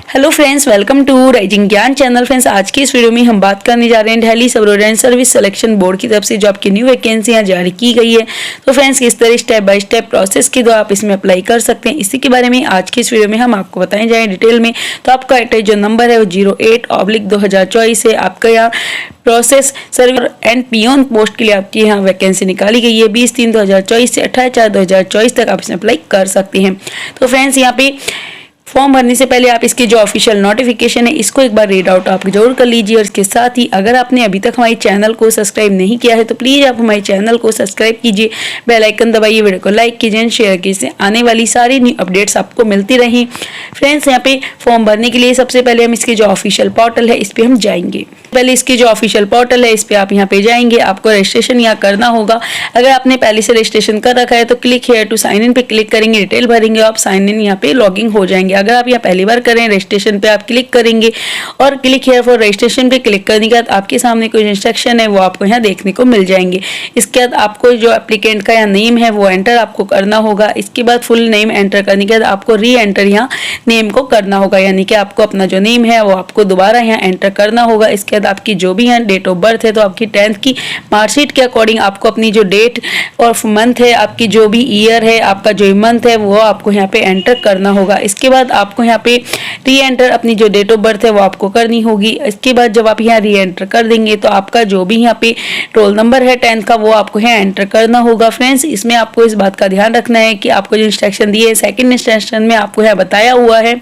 Hello friends, welcome to rising Gyan channel. Friends, आज की इस वीडियो में हम बात करने जा रहे हैं दिल्ली सब ऑर्डिनेंस सर्विस सिलेक्शन बोर्ड की तरफ से जो आपकी न्यू वैकेंसियां जारी की गई है। तो फ्रेंड्स, किस तरह स्टेप बाय स्टेप प्रोसेस के द्वारा आप इसमें अप्लाई कर सकते हैं, इसी के बारे में आज की इस वीडियो में हम आपको बताएं जाए डिटेल में। तो आपका जो नंबर है वो 08/2024 है। आपका यहाँ process server and peon post के लिए आपकी यहाँ वैकेंसी निकाली गई है। 20/3/2024 से 28/4/2024 तक आप इसमें अप्लाई कर सकते हैं। तो फ्रेंड्स, यहाँ पे फॉर्म भरने से पहले आप इसकी जो ऑफिशियल नोटिफिकेशन है इसको एक बार रीड आउट आप जरूर कर लीजिए। और इसके साथ ही अगर आपने अभी तक हमारे चैनल को सब्सक्राइब नहीं किया है तो प्लीज़ आप हमारे चैनल को सब्सक्राइब कीजिए, बेल आइकन दबाइए, वीडियो को लाइक कीजिए एंड शेयर कीजिए, आने वाली सारी न्यू अपडेट्स आपको मिलती रहें। फ्रेंड्स, यहाँ पे फॉर्म भरने के लिए सबसे पहले हम इसके जो ऑफिशियल पोर्टल है इस पर हम जाएंगे। पहले इसकी जो ऑफिशियल पोर्टल है इस पर आप यहाँ पे जाएंगे, आपको रजिस्ट्रेशन यहाँ करना होगा। अगर आपने पहले से रजिस्ट्रेशन कर रखा है तो click here to sign in पे क्लिक करेंगे, डिटेल भरेंगे, आप साइन इन यहाँ पे लॉगिंग हो जाएंगे। अगर आप यहाँ पहली बार करें रजिस्ट्रेशन पे आप क्लिक करेंगे और क्लिक हेयर फॉर रजिस्ट्रेशन पे क्लिक करने के बाद आपके सामने कुछ इंस्ट्रक्शन है वो आपको यहाँ देखने को मिल जाएंगे। इसके बाद आपको जो एप्लीकेंट का यहाँ नेम है वो एंटर आपको करना होगा। इसके बाद फुल नेम एंटर करने के बाद आपको री एंटर यहाँ नेम को करना होगा, यानी कि आपको अपना जो नेम है वो आपको दोबारा यहाँ एंटर करना होगा। इसके बाद आपकी जो भी यहाँ डेट ऑफ बर्थ है तो आपकी 10th की मार्कशीट के अकॉर्डिंग आपको अपनी जो डेट और मंथ है, आपकी जो भी ईयर है, आपका जो मंथ है वो आपको यहाँ पे एंटर करना होगा। इसके बाद आपको यहाँ पे री एंटर अपनी जो डेट ऑफ बर्थ है वो आपको करनी होगी। इसके बाद जब आप यहाँ री एंटर कर देंगे तो आपका जो भी यहाँ पे रोल नंबर है 10th का वो आपको यहाँ एंटर करना होगा। फ्रेंड्स, इसमें आपको इस बात का ध्यान रखना है कि आपको जो इंस्ट्रक्शन दिए है सेकंड इंस्ट्रक्शन में आपको यहाँ बताया हुआ है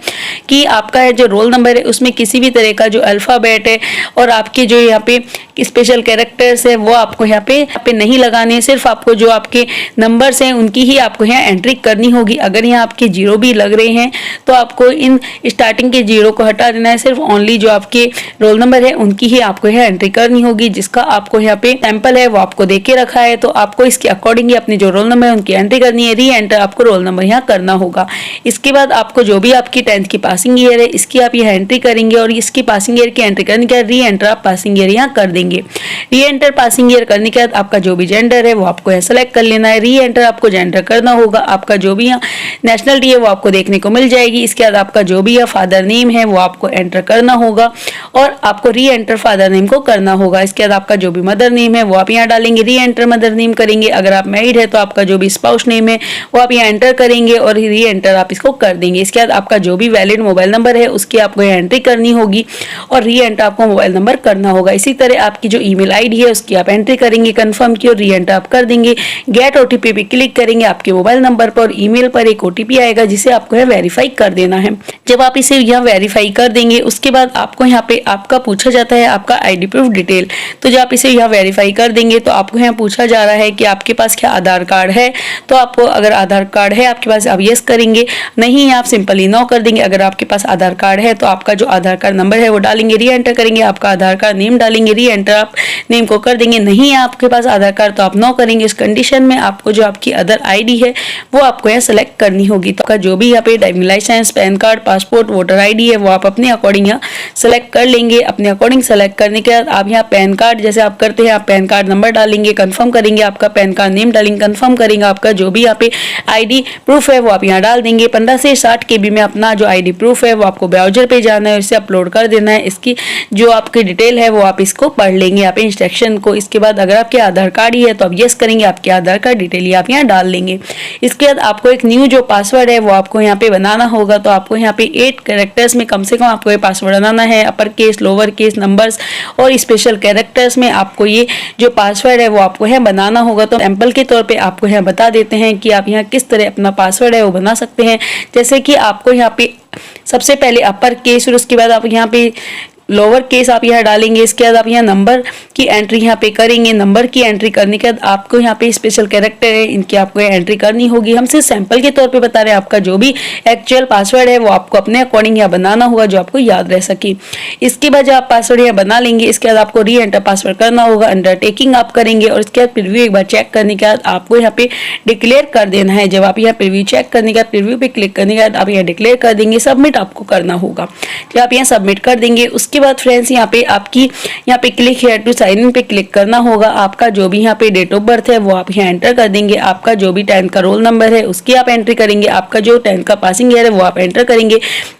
कि आपका है जो रोल नंबर है उसमें किसी भी तरह का जो अल्फाबेट है और आपके जो यहाँ पे स्पेशल कैरेक्टर्स है वो आपको यहाँ पे नहीं लगाने, सिर्फ आपको जो आपके नंबर्स हैं उनकी ही आपको यहाँ एंट्री करनी होगी। अगर यहाँ आपके जीरो भी लग रहे हैं तो आपको इन स्टार्टिंग के जीरो को हटा देना है, सिर्फ ओनली जो आपके रोल नंबर है उनकी ही आपको यहाँ एंट्री करनी होगी। जिसका आपको यहाँ पे सैंपल है वो आपको दे के रखा है, तो आपको इसके अकॉर्डिंग ही अपने जो रोल नंबर है उनकी एंट्री करनी है। री एंटर आपको रोल नंबर यहाँ करना होगा। इसके बाद आपको जो भी आपकी 10th की पासिंग ईयर है इसकी आप यहाँ एंट्री करेंगे और इसकी पासिंग ईयर की एंट्री करने के बाद री एंटर आप पासिंग ईयर यहाँ कर देंगे। री एंटर पासिंग ईयर करने के बाद आपका जो भी जेंडर है वो आपको यहाँ सेलेक्ट कर लेना है। री एंटर आपको जेंडर करना होगा। आपका जो भी यहाँ नेशनलिटी है वो आपको देखने को मिल जाएगी। इसके बाद आपका जो भी यहाँ फादर नेम है वो आपको एंटर करना होगा और आपको री एंटर फादर नेम को करना होगा। इसके बाद आपका जो भी मदर नेम है वो आप यहाँ डालेंगे, री एंटर मदर नेम करेंगे। अगर आप मैरिड है तो आपका जो भी स्पाउस नेम है वो आप यहाँ एंटर करेंगे और री एंटर आप इसको कर देंगे। इसके बाद आपका जो भी वैलिड मोबाइल नंबर है उसकी आपको यहाँ एंट्री करनी होगी और री एंटर आपको मोबाइल नंबर करना होगा। इसी तरह आपकी जो ईमेल आईडी है उसकी आप एंट्री करेंगे, कंफर्म की और री एंटर आप कर देंगे। गेट ओटीपी पे क्लिक करेंगे, आपके मोबाइल नंबर पर और ईमेल पर एक ओटीपी आएगा जिसे आपको यहाँ वेरीफाई कर देना है। जब आप इसे यहाँ वेरीफाई कर देंगे उसके बाद आपको यहाँ पे आपका पूछा जाता है आपका आईडी प्रूफ डिटेल। तो जब आप इसे यहाँ वेरीफाई कर देंगे तो आपको यहाँ पूछा जा रहा है कि आपके पास क्या आधार कार्ड है। तो आपको अगर आधार कार्ड है आपके पास आप यस करेंगे, नहीं आप सिंपली नो कर देंगे। अगर आपके पास आधार कार्ड है तो आपका जो आधार कार्ड नंबर है वो डालेंगे, री एंटर करेंगे, आपका आधार कार्ड नेम डालेंगे, री एंटर आप नेम को कर देंगे। नहीं है आपके पास आधार कार्ड तो आप नो करेंगे। इस कंडीशन में आपको जो आपकी अदर आईडी है वो आपको यहाँ सेलेक्ट करनी होगी। तो आपका जो भी यहाँ पे driving licence, PAN card, passport, voter ID है वो आप अपने अकॉर्डिंग यहाँ सेलेक्ट कर लेंगे। अपने अकॉर्डिंग सेलेक्ट करने के बाद आप यहाँ पैन कार्ड जैसे आप करते हैं आप पैन कार्ड नंबर डालेंगे, कंफर्म करेंगे, आपका पैन कार्ड नेम डालेंगे, कंफर्म करेंगे। आपका जो भी यहाँ पे आईडी प्रूफ है वो आप यहाँ डाल देंगे। 15 से 60 KB में अपना जो आईडी प्रूफ है वो आपको ब्राउजर पे जाना है, इसे अपलोड कर देना है। इसकी जो आपकी डिटेल है वो आप इसको पढ़ लेंगे यहाँ पे इंस्ट्रक्शन को। इसके बाद अगर आपके आधार कार्ड ही है तो आप यस करेंगे, आपके आधार कार्ड डिटेल ही आप यहाँ डाल लेंगे। इसके बाद आपको एक न्यू जो पासवर्ड है वो आपको यहाँ पे बनाना होगा। तो आपको यहाँ पे 8 कैरेक्टर्स में कम से कम आपको ये पासवर्ड बनाना है। Upper case, lower case, numbers और स्पेशल कैरेक्टर्स में आपको ये जो पासवर्ड है वो आपको यहाँ बनाना होगा। तो सैंपल के तौर पे आपको यहाँ बता देते हैं कि आप यहाँ किस तरह अपना पासवर्ड है वो बना सकते हैं। जैसे कि आपको यहाँ पे सबसे पहले अपर केस और उसके बाद आप यहाँ पे लोअर केस आप यहाँ डालेंगे। इसके बाद आप यहाँ नंबर की एंट्री यहाँ पे करेंगे। नंबर की एंट्री करने के बाद आपको यहाँ पे स्पेशल कैरेक्टर है इनकी आपको एंट्री करनी होगी। हम सिर्फ सैंपल के तौर पे बता रहे हैं, आपका जो भी एक्चुअल पासवर्ड है वो आपको अपने अकॉर्डिंग यहाँ बनाना होगा जो आपको याद रह सके। इसके बाद जब आप पासवर्ड यहाँ बना लेंगे इसके बाद आपको री एंटर पासवर्ड करना होगा, अंडरटेकिंग आप करेंगे और इसके बाद प्रीव्यू एक बार चेक करने के बाद आपको यहाँ पे डिक्लेयर कर देना है। जब आप यहाँ प्रीव्यू चेक करने के बाद प्रीव्यू पे क्लिक करने के बाद आप यहाँ डिक्लेयर कर देंगे, सबमिट आपको करना होगा। जब आप यहाँ सबमिट कर देंगे उसके बाद फ्रेंड्स यहाँ पे आपकी यहाँ पे click here to sign in पे क्लिक करना होगा। आपका जो भी यहाँ पे डेट ऑफ बर्थ है वो आप यहाँ एंटर कर देंगे। आपका जो भी 10th का रोल नंबर है उसकी आप एंट्री करेंगे। आपका जो 10th का पासिंग ईयर है वो आप एंटर करेंगे।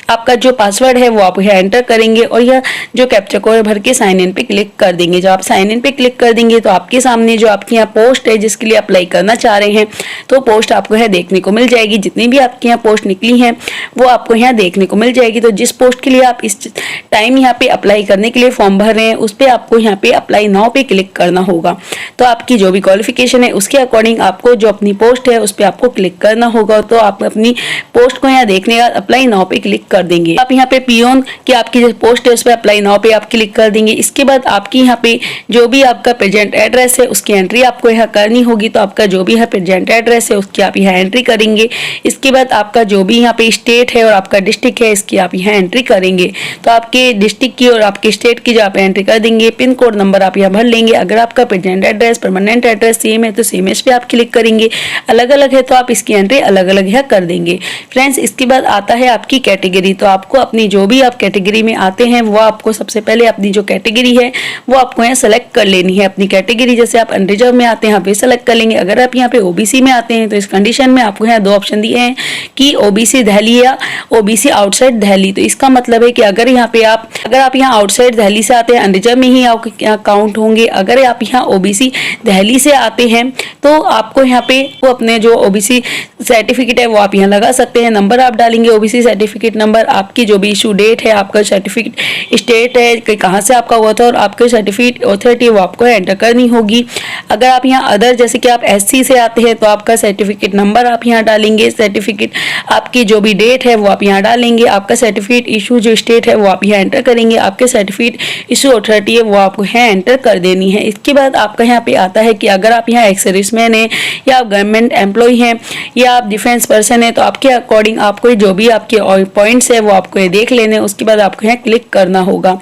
आपका जो पासवर्ड है वो आप यहाँ एंटर करेंगे और यह जो कैप्चा कोड भर के साइन इन पे क्लिक कर देंगे। जब आप साइन इन पे क्लिक कर देंगे तो आपके सामने जो आपके यहाँ पोस्ट है जिसके लिए अप्लाई करना चाह रहे हैं तो पोस्ट आपको यहाँ देखने को मिल जाएगी। जितनी भी आपके यहाँ पोस्ट निकली हैं वो आपको यहाँ देखने को मिल जाएगी। तो जिस पोस्ट के लिए आप इस टाइम यहाँ पे अप्लाई करने के लिए फॉर्म भर रहे हैं उस पर आपको यहाँ पे अप्लाई नाउ पे क्लिक करना होगा। तो आपकी जो भी क्वालिफिकेशन है उसके अकॉर्डिंग आपको जो अपनी पोस्ट है उस पर आपको क्लिक करना होगा। तो आप अपनी पोस्ट को यहाँ देखने का अप्लाई नाउ पे क्लिक कर देंगे। आप यहाँ पे पियोन की आपकी जो पोस्ट है उस पर अप्लाई नाउ पे आप क्लिक कर देंगे। इसके बाद आपकी यहाँ पे जो भी आपका प्रेजेंट एड्रेस है उसकी एंट्री आपको यहाँ करनी होगी। तो आपका जो भी है प्रेजेंट एड्रेस है उसकी आप यहाँ एंट्री करेंगे। इसके बाद आपका जो भी यहाँ पे स्टेट है और आपका डिस्ट्रिक्ट है इसकी आप यहाँ एंट्री करेंगे। तो आपके डिस्ट्रिक्ट की और आपके स्टेट की जो आप एंट्री कर देंगे, पिन कोड नंबर आप यहाँ भर लेंगे। अगर आपका present address permanent address same है तो सेम इस पे आप क्लिक करेंगे, अलग अलग है तो आप इसकी एंट्री अलग अलग यहाँ कर देंगे। फ्रेंड्स, इसके बाद आता है आपकी कैटेगरी। तो आपको अपनी जो भी आप कैटेगरी में आते हैं वो आपको सबसे पहले अपनी जो कैटेगरी है वो आपको यहाँ सेलेक्ट कर लेनी है। अपनी कैटेगरी जैसे आप अनरिजर्व में आते हैं आप वे सेलेक्ट कर लेंगे। अगर आप यहाँ पे ओबीसी में आते हैं तो इस कंडीशन में आपको यहाँ दो ऑप्शन दिए हैं कि ओबीसी दिल्ली या ओबीसी आउटसाइड दिल्ली। तो इसका मतलब है कि अगर आप यहाँ आउटसाइड दिल्ली से आते हैं अनरिजर्व में ही आपके यहाँ काउंट होंगे। अगर आप यहाँ ओबीसी दिल्ली से आते हैं तो आपको यहाँ पे वो अपने जो ओबीसी सर्टिफिकेट है वो आप यहाँ लगा सकते हैं। नंबर आप डालेंगे ओबीसी सर्टिफिकेट नंबर, आपकी जो भी इशू डेट है, आपका सर्टिफिकेट स्टेट है कि कहाँ से आपका हुआ था और आपके सर्टिफिकेट ऑथोरिटी वो आपको एंटर करनी होगी। अगर आप यहाँ अदर जैसे कि आप एससी से आते हैं तो आपका सर्टिफिकेट नंबर आप यहाँ डालेंगे, सर्टिफिकेट आपकी जो भी डेट है वो आप यहाँ डालेंगे, आपका सर्टिफिकेट इशू जो स्टेट है वो आप यहाँ एंटर करेंगे, आपके सर्टिफिकेट इशू ऑथोरिटी है वो आपको यहाँ एंटर कर देनी है। इसके बाद आपका यहाँ पे आता है कि अगर आप यहाँ एक्स सर्विसमैन है या आप गवर्नमेंट एम्प्लॉय हैं या आप डिफेंस पर्सन है तो आपके अकॉर्डिंग आपको जो भी आपके पॉइंट्स है वो आपको ये देख लेने, उसके बाद आपको यहाँ क्लिक करना होगा।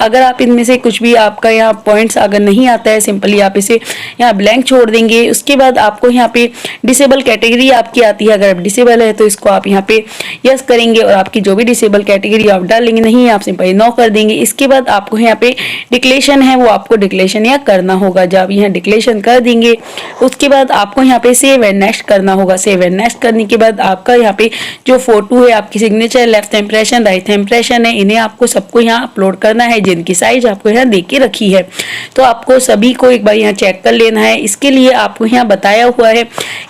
अगर आप इनमें से कुछ भी आपका यहाँ पॉइंट्स अगर नहीं आता है सिंपली आप इसे यहाँ ब्लैंक छोड़ देंगे। उसके बाद आपको यहाँ पे डिसेबल कैटेगरी आपकी आती है, अगर आप डिसेबल है तो इसको आप यहाँ पे यस करेंगे और आपकी जो भी डिसेबल कैटेगरी आप डालेंगे, नहीं आप सिंपली नो कर देंगे। इसके बाद आपको यहाँ पे डिक्लेरेशन है वो आपको डिक्लेरेशन यहाँ करना होगा। जब यहाँ डिक्लेरेशन कर देंगे उसके बाद आपको यहाँ पे सेव एंड नेक्स्ट करना होगा। सेव एंड नेक्स्ट करने के बाद आपका यहाँ पे जो फोटो है, आपकी signature, left impression, right impression है, इन्हें आपको सबको यहाँ अपलोड करना है जिनकी साइज आपको यहाँ दे के रखी है। तो आपको सभी को एक बार यहाँ चेक कर लेना है। इसके लिए आपको यहाँ बताया हुआ है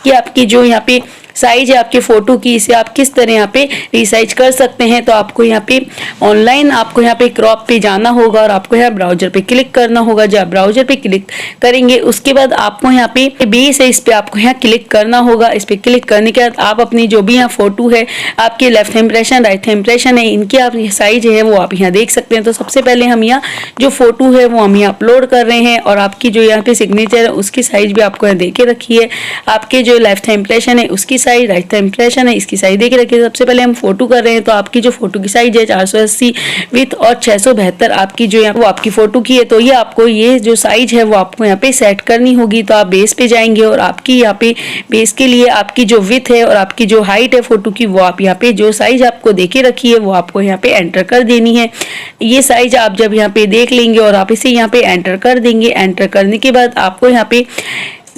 कि आपकी जो यहाँ पे साइज है आपके फोटो की, इसे आप किस तरह यहाँ पे रिसाइज कर सकते हैं। तो आपको यहाँ पे ऑनलाइन आपको यहाँ पे क्रॉप पे जाना होगा और आपको यहाँ ब्राउजर पे क्लिक करना होगा। जब ब्राउजर पे क्लिक करेंगे उसके बाद आपको यहाँ पे बेस है इस पे आपको यहाँ क्लिक करना होगा। इस पे क्लिक करने के बाद आप अपनी जो भी यहाँ फोटो है, आपके लेफ्ट इंप्रेशन, राइट इंप्रेशन है, इनकी आप साइज है वो आप यहाँ देख सकते हैं। तो सबसे पहले हम यहाँ जो फोटो है वो हम यहाँ अपलोड कर रहे हैं और आपकी जो यहाँ पे सिग्नेचर है उसकी साइज भी आपको यहाँ दे के रखी है। आपके जो लेफ्ट इंप्रेशन है उसकी साइज, राइट इंप्रेशन है इसकी साइज देके रखिए। सबसे पहले हम फोटो कर रहे हैं तो आपकी जो फोटो की साइज है 480 विथ और 672 आपकी जो है वो आपकी फोटो की है। तो ये आपको ये जो साइज है वो आपको यहाँ पे सेट करनी होगी। तो आप बेस पे जाएंगे और आपकी यहाँ पे बेस के लिए आपकी जो विथ है और आपकी जो हाइट है फोटो की वो आप यहाँ पे जो साइज आपको देके रखी है वो आपको यहाँ पे एंटर कर देनी है। ये साइज आप जब यहाँ पे देख लेंगे और आप इसे यहाँ पे एंटर कर देंगे। एंटर करने के बाद आपको यहाँ पे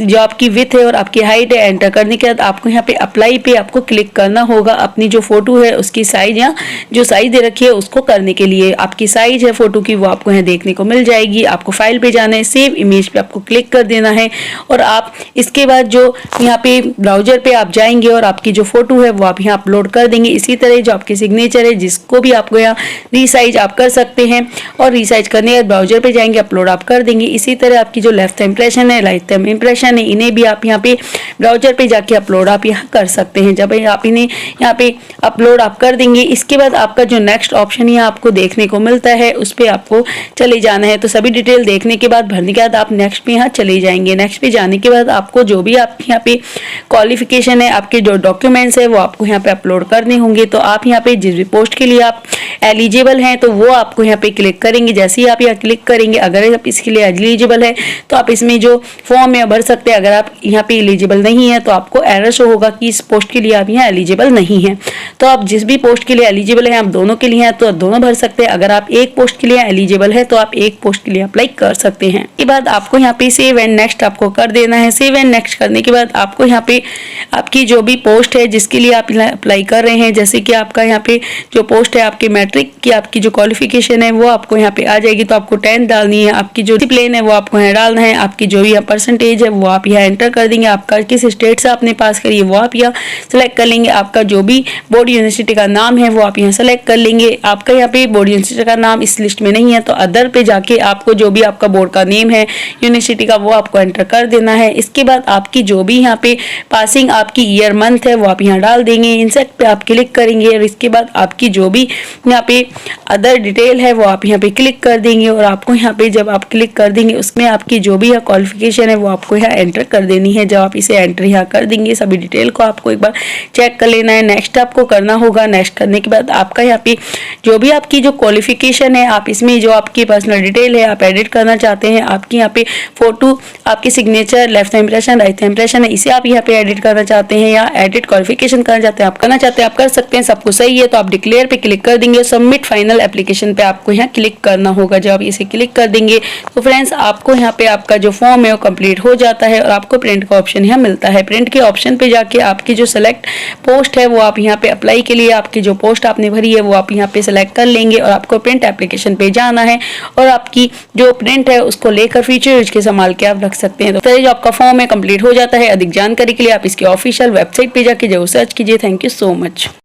जो आपकी विथ है और आपकी हाइट है एंटर करने के बाद आपको यहाँ पे अप्लाई पे आपको क्लिक करना होगा। अपनी जो फोटो है उसकी साइज या जो साइज दे रखी है उसको करने के लिए आपकी साइज है फोटो की वो आपको यहाँ देखने को मिल जाएगी। आपको फाइल पे जाना है, सेव इमेज पे आपको क्लिक कर देना है और आप इसके बाद जो यहाँ पे ब्राउजर पे आप जाएंगे और आपकी जो फोटो है वो आप यहाँ अपलोड कर देंगे। इसी तरह जो आपकी सिग्नेचर है जिसको भी आपको यहाँ रीसाइज आप कर सकते हैं और रीसाइज करने के बाद ब्राउजर पे जाएंगे, अपलोड आप कर देंगे। इसी तरह आपकी जो लेफ्ट इंप्रेशन है, राइट इंप्रेशन है, इन्हें भी आप यहाँ पे ब्राउजर पे जाके अपलोड आप यहाँ कर सकते हैं। जब आप इन्हें यहाँ पे अपलोड आप कर देंगे इसके बाद आपका जो नेक्स्ट ऑप्शन यहाँ आपको देखने को मिलता है उस पर आपको चले जाना है। तो सभी डिटेल देखने के बाद भरने के बाद आप नेक्स्ट पे यहाँ चले जाएंगे। नेक्स्ट पे जाने के बाद आपको जो भी आप यहाँ पे क्वालिफिकेशन है, आपके जो डॉक्यूमेंट्स है वो आपको यहाँ पे अपलोड करने होंगे। तो आप यहाँ पे जिस भी पोस्ट के लिए आप एलिजिबल हैं तो वो आपको यहाँ पे क्लिक करेंगे। जैसे ही आप यहाँ क्लिक करेंगे, अगर आप इसके लिए एलिजिबल है तो आप इसमें जो फॉर्म है भर सकते सकते हैं। अगर आप यहाँ पे एलिजिबल नहीं है तो आपको एरर शो होगा कि इस पोस्ट के लिए आप यहाँ एलिजिबल नहीं है। तो आप जिस भी पोस्ट के लिए एलिजिबल है, आप दोनों के लिए हैं तो दोनों भर सकते हैं। अगर आप एक पोस्ट के लिए एलिजिबल है तो आप एक पोस्ट के लिए अप्लाई कर सकते हैं। इसके बाद आपको यहाँ पे सेव एंड नेक्स्ट आपको कर देना है। सेव एंड नेक्स्ट करने के बाद आपको यहाँ पे आपकी जो भी पोस्ट है जिसके लिए आप अप्लाई कर रहे हैं, जैसे कि आपका यहाँ पे जो पोस्ट है आपके मैट्रिक की आपकी जो क्वालिफिकेशन है वो आपको यहाँ पे आ जाएगी। तो आपको 10 डालनी है, आपकी जो डिसिप्लिन है वो आपको यहाँ डालना है, आपकी जो भी परसेंटेज है वो आप यहाँ एंटर कर देंगे, आपका किस स्टेट से आपने पास करी है वो आप यहाँ सेलेक्ट कर लेंगे, आपका जो भी बोर्ड यूनिवर्सिटी का नाम है वो आप यहाँ सेलेक्ट कर लेंगे। आपका यहाँ पे बोर्ड यूनिवर्सिटी का नाम इस लिस्ट में नहीं है तो अदर पे जाके आपको जो भी आपका बोर्ड का नेम है यूनिवर्सिटी का वो आपको एंटर कर देना है। इसके बाद आपकी जो भी यहाँ पे पासिंग आपकी ईयर मंथ है वो आप यहाँ डाल देंगे, इंसर्ट पे आप क्लिक करेंगे और इसके बाद आपकी जो भी यहाँ पे अदर डिटेल है वो आप यहाँ पे क्लिक कर देंगे और आपको यहाँ पे जब आप क्लिक कर देंगे उसमें आपकी जो भी क्वालिफिकेशन है वो आपको यहाँ एंटर कर देनी है। जब आप इसे एंटर यहाँ कर देंगे सभी डिटेल को आपको एक बार चेक कर लेना है। नेक्स्ट आपको करना होगा। नेक्स्ट करने के बाद आपका यहाँ पे जो भी आपकी जो क्वालिफिकेशन है आप इसमें जो आपकी पर्सनल डिटेल है आप एडिट करना चाहते हैं, आपकी यहाँ पे फोटो, आपकी signature, left impression, right impression है, इसे आप यहाँ पे एडिट करना चाहते हैं या एडिट क्वालिफिकेशन करना चाहते हैं आप करना चाहते हैं आप कर सकते हैं। सब कुछ सही है तो आप डिक्लेयर पे क्लिक कर देंगे। सबमिट फाइनल एप्लीकेशन पे आपको यहाँ क्लिक करना होगा। जब आप इसे क्लिक कर देंगे तो फ्रेंड्स आपको यहाँ पे आपका जो फॉर्म है वो कंप्लीट हो जाता है और आपको प्रिंट का ऑप्शन यहाँ मिलता है। प्रिंट के ऑप्शन पे जाके आपकी जो सेलेक्ट पोस्ट है वो आप यहाँ पे अप्लाई के लिए आपकी जो पोस्ट आपने भरी है वो आप यहाँ पे सेलेक्ट कर लेंगे और आपको प्रिंट एप्लीकेशन पे जाना है और आपकी जो प्रिंट है उसको लेकर फ्यूचर यूज के संभाल के आप रख सकते हैं। तो जो आपका फॉर्म है कंप्लीट हो जाता है। अधिक जानकारी के लिए आप इसकी ऑफिशियल वेबसाइट पे जाके जरूर सर्च कीजिए। Thank you so much.